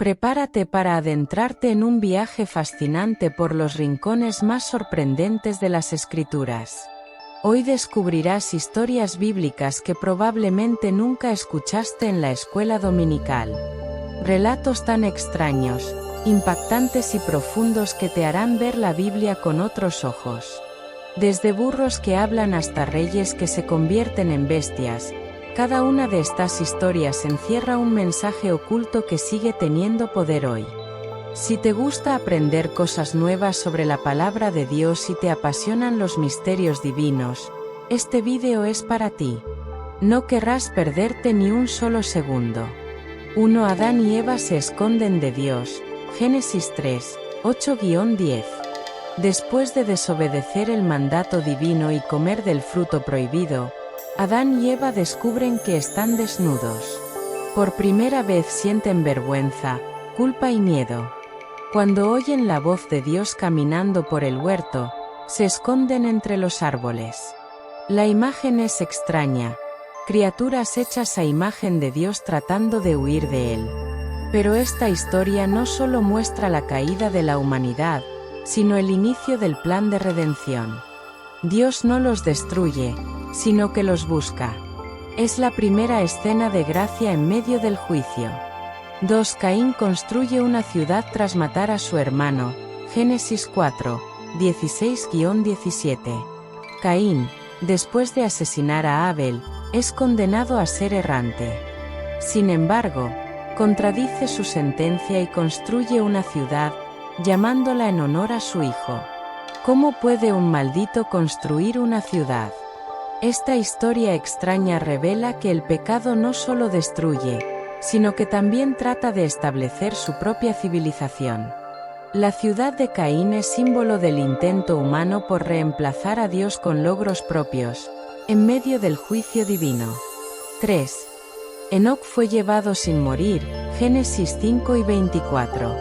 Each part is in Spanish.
Prepárate para adentrarte en un viaje fascinante por los rincones más sorprendentes de las Escrituras. Hoy descubrirás historias bíblicas que probablemente nunca escuchaste en la escuela dominical. Relatos tan extraños, impactantes y profundos que te harán ver la Biblia con otros ojos. Desde burros que hablan hasta reyes que se convierten en bestias, cada una de estas historias encierra un mensaje oculto que sigue teniendo poder hoy. Si te gusta aprender cosas nuevas sobre la palabra de Dios y te apasionan los misterios divinos, este vídeo es para ti. No querrás perderte ni un solo segundo. 1. Adán y Eva se esconden de Dios. Génesis 3, 8-10. Después de desobedecer el mandato divino y comer del fruto prohibido, Adán y Eva descubren que están desnudos. Por primera vez sienten vergüenza, culpa y miedo. Cuando oyen la voz de Dios caminando por el huerto, se esconden entre los árboles. La imagen es extraña, criaturas hechas a imagen de Dios tratando de huir de él. Pero esta historia no solo muestra la caída de la humanidad, sino el inicio del plan de redención. Dios no los destruye, sino que los busca. Es la primera escena de gracia en medio del juicio. 2. Caín construye una ciudad tras matar a su hermano. Génesis 4, 16-17. Caín, después de asesinar a Abel, es condenado a ser errante. Sin embargo, contradice su sentencia y construye una ciudad, llamándola en honor a su hijo. ¿Cómo puede un maldito construir una ciudad? Esta historia extraña revela que el pecado no solo destruye, sino que también trata de establecer su propia civilización. La ciudad de Caín es símbolo del intento humano por reemplazar a Dios con logros propios, en medio del juicio divino. 3. Enoc fue llevado sin morir. Génesis 5 y 24.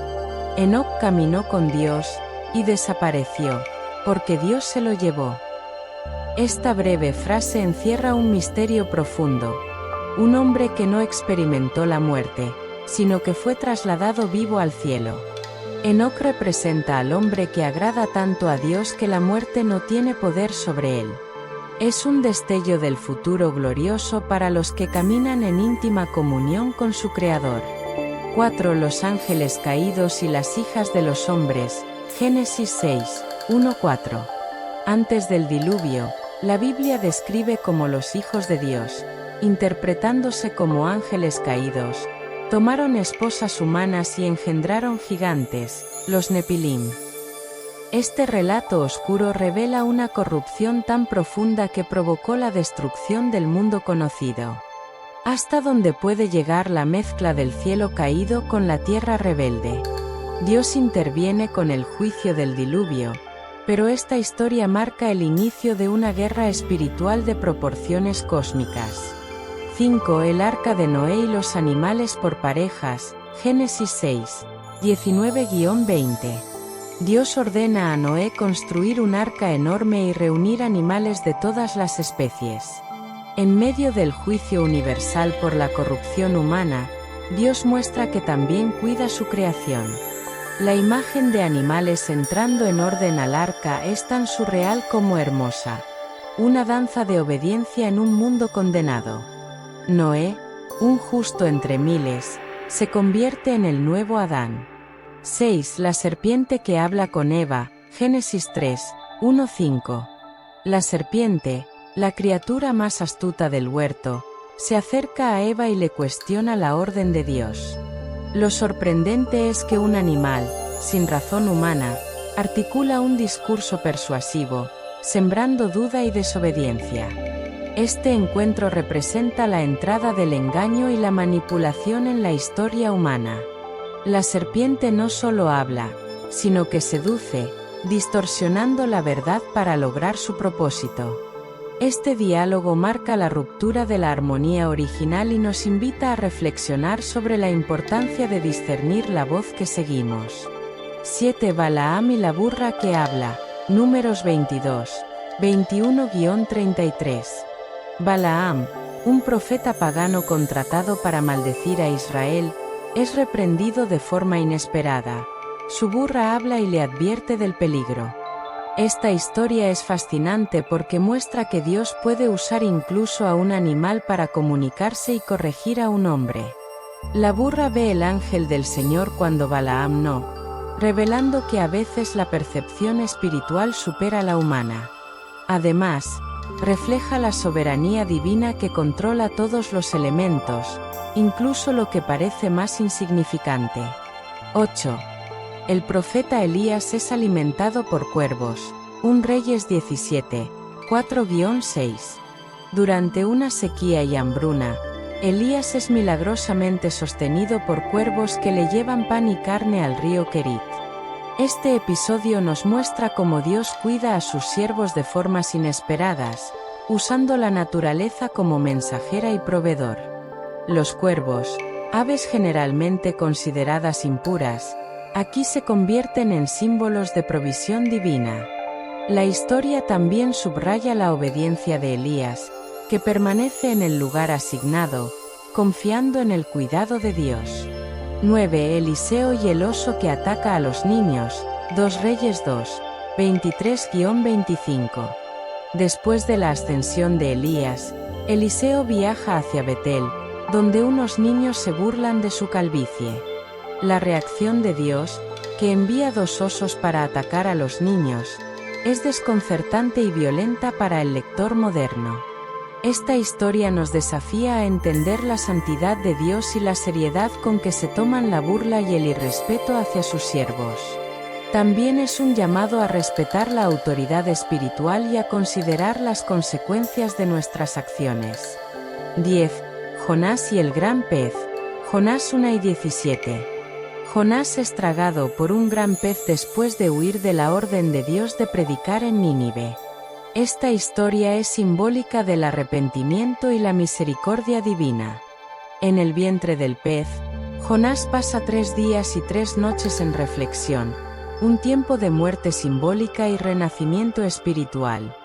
Enoc caminó con Dios, y desapareció, porque Dios se lo llevó. Esta breve frase encierra un misterio profundo. Un hombre que no experimentó la muerte, sino que fue trasladado vivo al cielo. Enoc representa al hombre que agrada tanto a Dios que la muerte no tiene poder sobre él. Es un destello del futuro glorioso para los que caminan en íntima comunión con su Creador. 4. Los ángeles caídos y las hijas de los hombres. Génesis 6, 1-4. Antes del diluvio, la Biblia describe como los hijos de Dios, interpretándose como ángeles caídos, tomaron esposas humanas y engendraron gigantes, los Nepilim. Este relato oscuro revela una corrupción tan profunda que provocó la destrucción del mundo conocido. ¿Hasta dónde puede llegar la mezcla del cielo caído con la tierra rebelde? Dios interviene con el juicio del diluvio, pero esta historia marca el inicio de una guerra espiritual de proporciones cósmicas. 5. El arca de Noé y los animales por parejas. Génesis 6, 19-20. Dios ordena a Noé construir un arca enorme y reunir animales de todas las especies. En medio del juicio universal por la corrupción humana, Dios muestra que también cuida su creación. La imagen de animales entrando en orden al arca es tan surreal como hermosa. Una danza de obediencia en un mundo condenado. Noé, un justo entre miles, se convierte en el nuevo Adán. 6. La serpiente que habla con Eva. Génesis 3, 1-5. La serpiente, la criatura más astuta del huerto, se acerca a Eva y le cuestiona la orden de Dios. Lo sorprendente es que un animal, sin razón humana, articula un discurso persuasivo, sembrando duda y desobediencia. Este encuentro representa la entrada del engaño y la manipulación en la historia humana. La serpiente no solo habla, sino que seduce, distorsionando la verdad para lograr su propósito. Este diálogo marca la ruptura de la armonía original y nos invita a reflexionar sobre la importancia de discernir la voz que seguimos. 7. Balaam y la burra que habla. Números 22, 21-33. Balaam, un profeta pagano contratado para maldecir a Israel, es reprendido de forma inesperada. Su burra habla y le advierte del peligro. Esta historia es fascinante porque muestra que Dios puede usar incluso a un animal para comunicarse y corregir a un hombre. La burra ve el ángel del Señor cuando Balaam no, revelando que a veces la percepción espiritual supera la humana. Además, refleja la soberanía divina que controla todos los elementos, incluso lo que parece más insignificante. 8. El profeta Elías es alimentado por cuervos. 1 Reyes 17, 4-6. Durante una sequía y hambruna, Elías es milagrosamente sostenido por cuervos que le llevan pan y carne al río Kerit. Este episodio nos muestra cómo Dios cuida a sus siervos de formas inesperadas, usando la naturaleza como mensajera y proveedor. Los cuervos, aves generalmente consideradas impuras, aquí se convierten en símbolos de provisión divina. La historia también subraya la obediencia de Elías, que permanece en el lugar asignado, confiando en el cuidado de Dios. 9. Eliseo y el oso que ataca a los niños. 2 Reyes 2, 23-25. Después de la ascensión de Elías, Eliseo viaja hacia Betel, donde unos niños se burlan de su calvicie. La reacción de Dios, que envía 2 osos para atacar a los niños, es desconcertante y violenta para el lector moderno. Esta historia nos desafía a entender la santidad de Dios y la seriedad con que se toman la burla y el irrespeto hacia sus siervos. También es un llamado a respetar la autoridad espiritual y a considerar las consecuencias de nuestras acciones. 10. Jonás y el gran pez. Jonás 1:17. Jonás es tragado por un gran pez después de huir de la orden de Dios de predicar en Nínive. Esta historia es simbólica del arrepentimiento y la misericordia divina. En el vientre del pez, Jonás pasa 3 días y 3 noches en reflexión, un tiempo de muerte simbólica y renacimiento espiritual.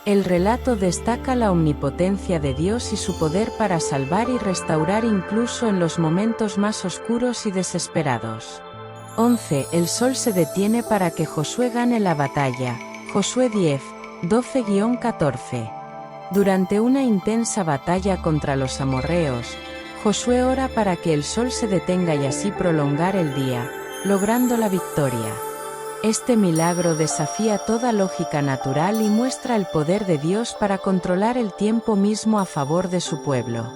El relato destaca la omnipotencia de Dios y su poder para salvar y restaurar incluso en los momentos más oscuros y desesperados. 11. El sol se detiene para que Josué gane la batalla. Josué 10, 12-14. Durante una intensa batalla contra los amorreos, Josué ora para que el sol se detenga y así prolongar el día, logrando la victoria. Este milagro desafía toda lógica natural y muestra el poder de Dios para controlar el tiempo mismo a favor de su pueblo.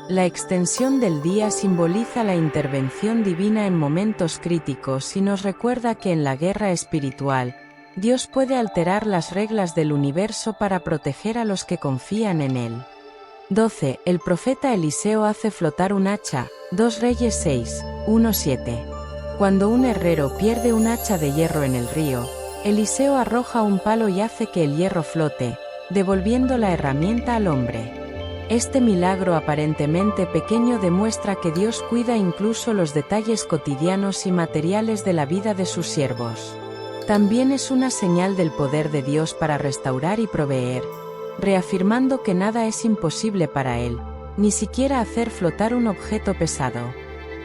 La extensión del día simboliza la intervención divina en momentos críticos y nos recuerda que en la guerra espiritual, Dios puede alterar las reglas del universo para proteger a los que confían en Él. 12. El profeta Eliseo hace flotar un hacha. 2 Reyes 6, 1-7. Cuando un herrero pierde un hacha de hierro en el río, Eliseo arroja un palo y hace que el hierro flote, devolviendo la herramienta al hombre. Este milagro aparentemente pequeño demuestra que Dios cuida incluso los detalles cotidianos y materiales de la vida de sus siervos. También es una señal del poder de Dios para restaurar y proveer, reafirmando que nada es imposible para Él, ni siquiera hacer flotar un objeto pesado.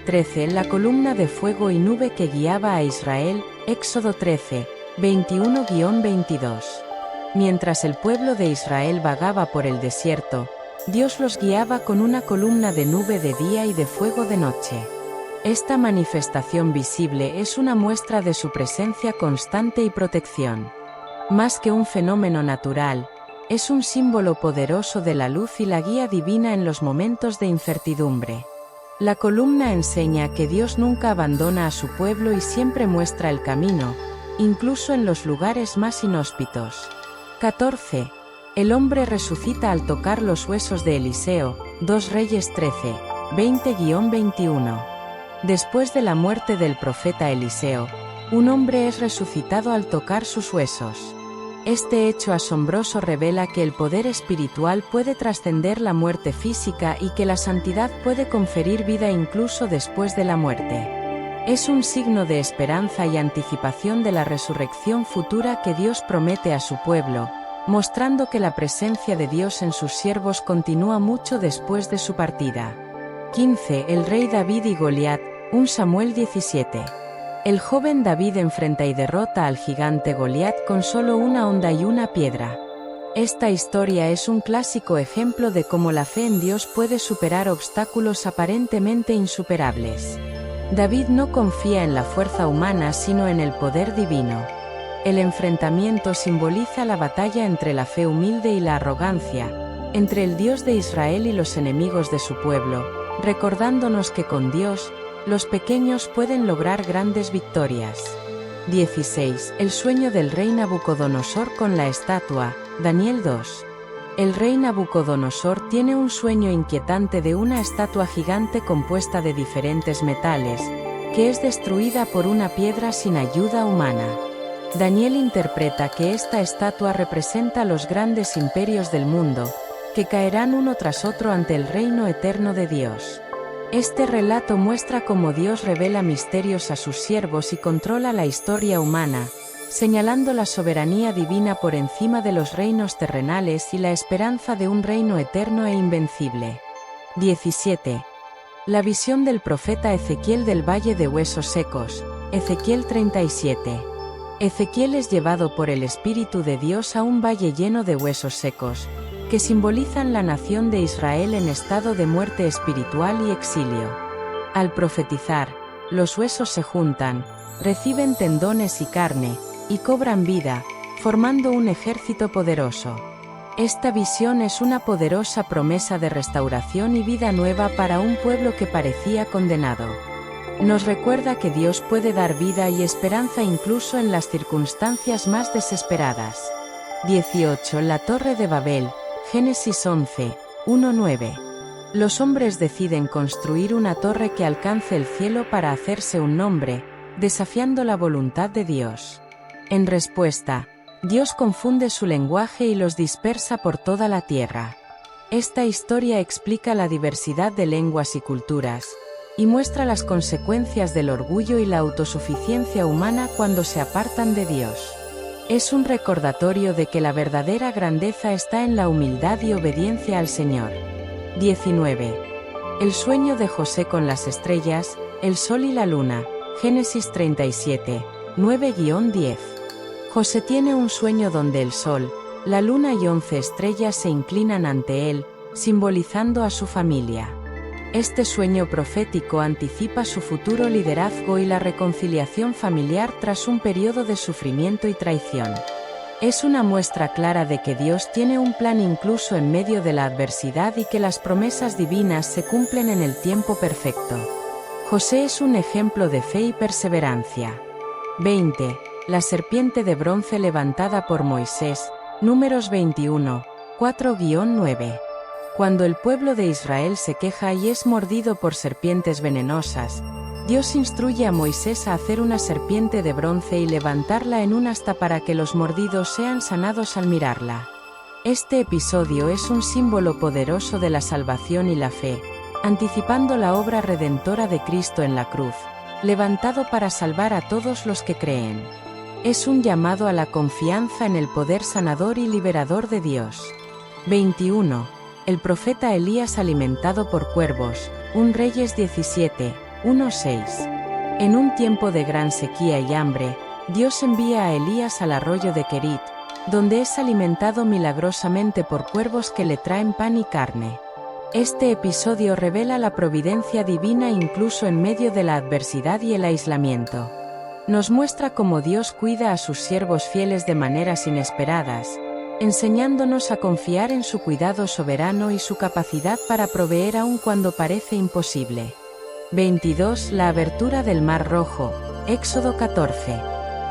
13. La columna de fuego y nube que guiaba a Israel. Éxodo 13, 21-22. Mientras el pueblo de Israel vagaba por el desierto, Dios los guiaba con una columna de nube de día y de fuego de noche. Esta manifestación visible es una muestra de su presencia constante y protección. Más que un fenómeno natural, es un símbolo poderoso de la luz y la guía divina en los momentos de incertidumbre. La columna enseña que Dios nunca abandona a su pueblo y siempre muestra el camino, incluso en los lugares más inhóspitos. 14. El hombre resucita al tocar los huesos de Eliseo. 2 Reyes 13, 20-21. Después de la muerte del profeta Eliseo, un hombre es resucitado al tocar sus huesos. Este hecho asombroso revela que el poder espiritual puede trascender la muerte física y que la santidad puede conferir vida incluso después de la muerte. Es un signo de esperanza y anticipación de la resurrección futura que Dios promete a su pueblo, mostrando que la presencia de Dios en sus siervos continúa mucho después de su partida. 15. El rey David y Goliat. 1 Samuel 17. El joven David enfrenta y derrota al gigante Goliat con solo una honda y una piedra. Esta historia es un clásico ejemplo de cómo la fe en Dios puede superar obstáculos aparentemente insuperables. David no confía en la fuerza humana sino en el poder divino. El enfrentamiento simboliza la batalla entre la fe humilde y la arrogancia, entre el Dios de Israel y los enemigos de su pueblo, recordándonos que con Dios, los pequeños pueden lograr grandes victorias. 16. El sueño del rey Nabucodonosor con la estatua, Daniel 2. El rey Nabucodonosor tiene un sueño inquietante de una estatua gigante compuesta de diferentes metales, que es destruida por una piedra sin ayuda humana. Daniel interpreta que esta estatua representa los grandes imperios del mundo, que caerán uno tras otro ante el reino eterno de Dios. Este relato muestra cómo Dios revela misterios a sus siervos y controla la historia humana, señalando la soberanía divina por encima de los reinos terrenales y la esperanza de un reino eterno e invencible. 17. La visión del profeta Ezequiel del Valle de Huesos Secos, Ezequiel 37. Ezequiel es llevado por el Espíritu de Dios a un valle lleno de huesos secos, que simbolizan la nación de Israel en estado de muerte espiritual y exilio. Al profetizar, los huesos se juntan, reciben tendones y carne, y cobran vida, formando un ejército poderoso. Esta visión es una poderosa promesa de restauración y vida nueva para un pueblo que parecía condenado. Nos recuerda que Dios puede dar vida y esperanza incluso en las circunstancias más desesperadas. 18. La Torre de Babel, Génesis 11, 1-9. Los hombres deciden construir una torre que alcance el cielo para hacerse un nombre, desafiando la voluntad de Dios. En respuesta, Dios confunde su lenguaje y los dispersa por toda la tierra. Esta historia explica la diversidad de lenguas y culturas, y muestra las consecuencias del orgullo y la autosuficiencia humana cuando se apartan de Dios. Es un recordatorio de que la verdadera grandeza está en la humildad y obediencia al Señor. 19. El sueño de José con las estrellas, el sol y la luna, Génesis 37, 9-10. José tiene un sueño donde el sol, la luna y 11 estrellas se inclinan ante él, simbolizando a su familia. Este sueño profético anticipa su futuro liderazgo y la reconciliación familiar tras un periodo de sufrimiento y traición. Es una muestra clara de que Dios tiene un plan incluso en medio de la adversidad y que las promesas divinas se cumplen en el tiempo perfecto. José es un ejemplo de fe y perseverancia. 20. La serpiente de bronce levantada por Moisés, Números 21, 4-9. Cuando el pueblo de Israel se queja y es mordido por serpientes venenosas, Dios instruye a Moisés a hacer una serpiente de bronce y levantarla en un asta para que los mordidos sean sanados al mirarla. Este episodio es un símbolo poderoso de la salvación y la fe, anticipando la obra redentora de Cristo en la cruz, levantado para salvar a todos los que creen. Es un llamado a la confianza en el poder sanador y liberador de Dios. 21. El profeta Elías alimentado por cuervos, 1 Reyes 17, 1-6. En un tiempo de gran sequía y hambre, Dios envía a Elías al arroyo de Kerit, donde es alimentado milagrosamente por cuervos que le traen pan y carne. Este episodio revela la providencia divina incluso en medio de la adversidad y el aislamiento. Nos muestra cómo Dios cuida a sus siervos fieles de maneras inesperadas, enseñándonos a confiar en su cuidado soberano y su capacidad para proveer aun cuando parece imposible. 22. La abertura del Mar Rojo, Éxodo 14.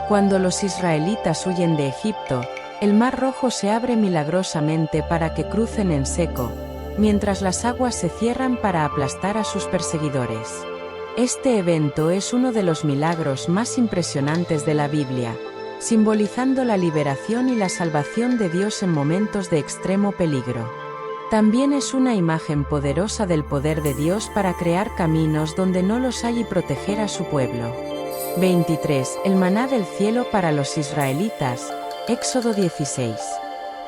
Cuando los israelitas huyen de Egipto, el Mar Rojo se abre milagrosamente para que crucen en seco, mientras las aguas se cierran para aplastar a sus perseguidores. Este evento es uno de los milagros más impresionantes de la Biblia, simbolizando la liberación y la salvación de Dios en momentos de extremo peligro. También es una imagen poderosa del poder de Dios para crear caminos donde no los hay y proteger a su pueblo. 23. El maná del cielo para los israelitas, Éxodo 16.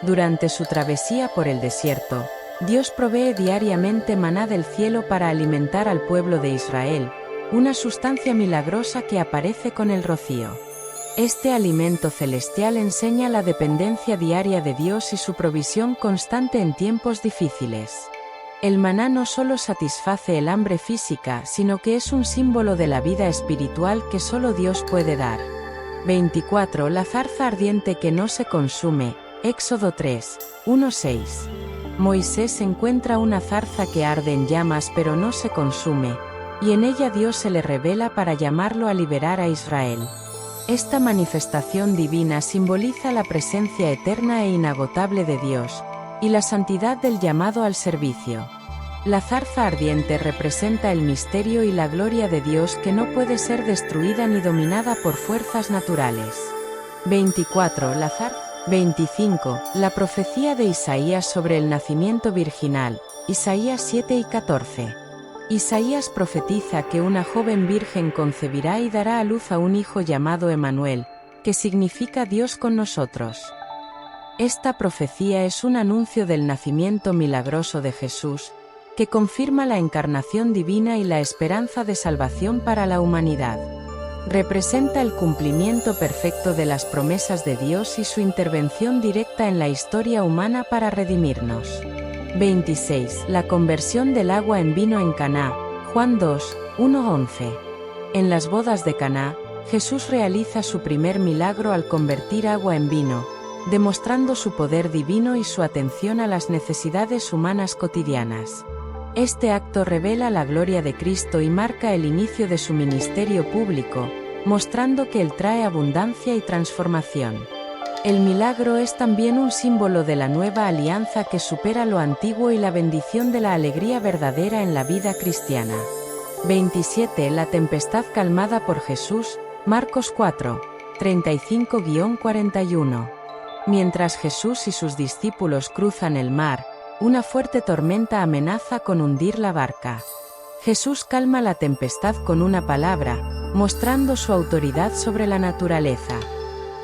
Durante su travesía por el desierto, Dios provee diariamente maná del cielo para alimentar al pueblo de Israel, una sustancia milagrosa que aparece con el rocío. Este alimento celestial enseña la dependencia diaria de Dios y su provisión constante en tiempos difíciles. El maná no solo satisface el hambre física, sino que es un símbolo de la vida espiritual que solo Dios puede dar. 24. La zarza ardiente que no se consume. Éxodo 3, 1-6. Moisés encuentra una zarza que arde en llamas pero no se consume, y en ella Dios se le revela para llamarlo a liberar a Israel. Esta manifestación divina simboliza la presencia eterna e inagotable de Dios, y la santidad del llamado al servicio. La zarza ardiente representa el misterio y la gloria de Dios que no puede ser destruida ni dominada por fuerzas naturales. 24. 25. La profecía de Isaías sobre el nacimiento virginal. Isaías 7 y 14. Isaías profetiza que una joven virgen concebirá y dará a luz a un hijo llamado Emanuel, que significa Dios con nosotros. Esta profecía es un anuncio del nacimiento milagroso de Jesús, que confirma la encarnación divina y la esperanza de salvación para la humanidad. Representa el cumplimiento perfecto de las promesas de Dios y su intervención directa en la historia humana para redimirnos. 26. La conversión del agua en vino en Caná. Juan 2, 1-11. En las bodas de Caná, Jesús realiza su primer milagro al convertir agua en vino, demostrando su poder divino y su atención a las necesidades humanas cotidianas. Este acto revela la gloria de Cristo y marca el inicio de su ministerio público, mostrando que Él trae abundancia y transformación. El milagro es también un símbolo de la nueva alianza que supera lo antiguo y la bendición de la alegría verdadera en la vida cristiana. 27. La tempestad calmada por Jesús. Marcos 4, 35-41. Mientras Jesús y sus discípulos cruzan el mar, una fuerte tormenta amenaza con hundir la barca. Jesús calma la tempestad con una palabra, mostrando su autoridad sobre la naturaleza.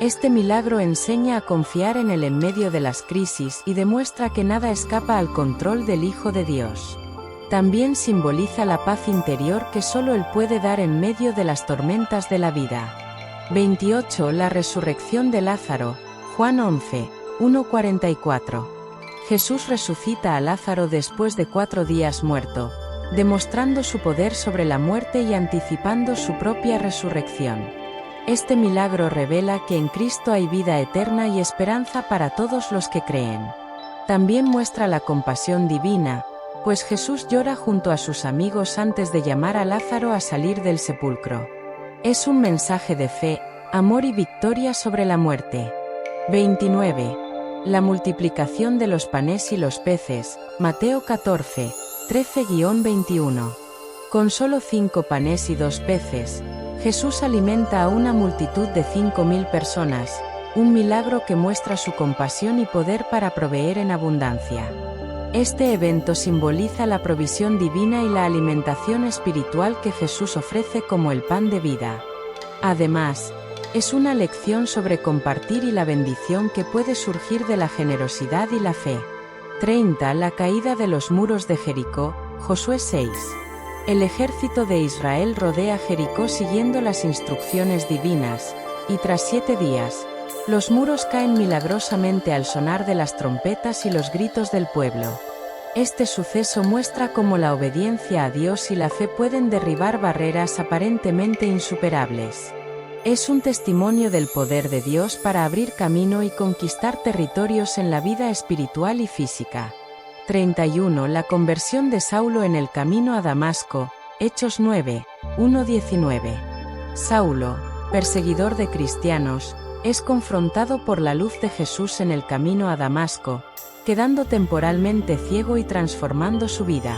Este milagro enseña a confiar en Él en medio de las crisis y demuestra que nada escapa al control del Hijo de Dios. También simboliza la paz interior que solo Él puede dar en medio de las tormentas de la vida. 28. La resurrección de Lázaro. Juan 11, 1-44. Jesús resucita a Lázaro después de 4 días muerto, demostrando su poder sobre la muerte y anticipando su propia resurrección. Este milagro revela que en Cristo hay vida eterna y esperanza para todos los que creen. También muestra la compasión divina, pues Jesús llora junto a sus amigos antes de llamar a Lázaro a salir del sepulcro. Es un mensaje de fe, amor y victoria sobre la muerte. 29. La multiplicación de los panes y los peces. Mateo 14, 13-21. Con solo 5 panes y 2 peces, Jesús alimenta a una multitud de 5.000 personas, un milagro que muestra su compasión y poder para proveer en abundancia. Este evento simboliza la provisión divina y la alimentación espiritual que Jesús ofrece como el pan de vida. Además, es una lección sobre compartir y la bendición que puede surgir de la generosidad y la fe. 30. La caída de los muros de Jericó. Josué 6. El ejército de Israel rodea Jericó siguiendo las instrucciones divinas, y tras 7 días, los muros caen milagrosamente al sonar de las trompetas y los gritos del pueblo. Este suceso muestra cómo la obediencia a Dios y la fe pueden derribar barreras aparentemente insuperables. Es un testimonio del poder de Dios para abrir camino y conquistar territorios en la vida espiritual y física. 31. La conversión de Saulo en el camino a Damasco. Hechos 9, 1-19. Saulo, perseguidor de cristianos, es confrontado por la luz de Jesús en el camino a Damasco, quedando temporalmente ciego y transformando su vida.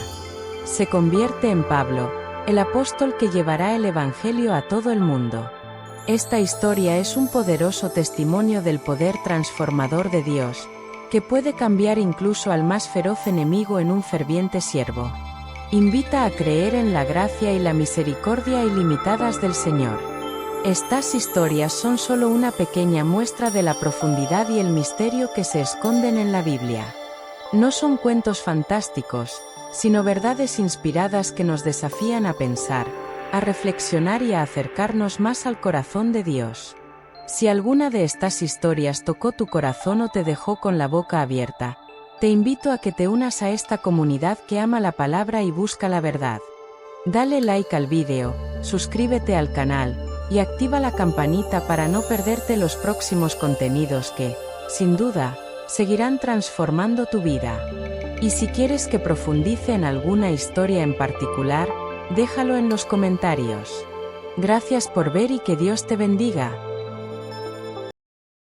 Se convierte en Pablo, el apóstol que llevará el Evangelio a todo el mundo. Esta historia es un poderoso testimonio del poder transformador de Dios, que puede cambiar incluso al más feroz enemigo en un ferviente siervo. Invita a creer en la gracia y la misericordia ilimitadas del Señor. Estas historias son solo una pequeña muestra de la profundidad y el misterio que se esconden en la Biblia. No son cuentos fantásticos, sino verdades inspiradas que nos desafían a pensar, a reflexionar y a acercarnos más al corazón de Dios. Si alguna de estas historias tocó tu corazón o te dejó con la boca abierta, te invito a que te unas a esta comunidad que ama la palabra y busca la verdad. Dale like al vídeo, suscríbete al canal, y activa la campanita para no perderte los próximos contenidos que, sin duda, seguirán transformando tu vida. Y si quieres que profundice en alguna historia en particular, déjalo en los comentarios. Gracias por ver y que Dios te bendiga.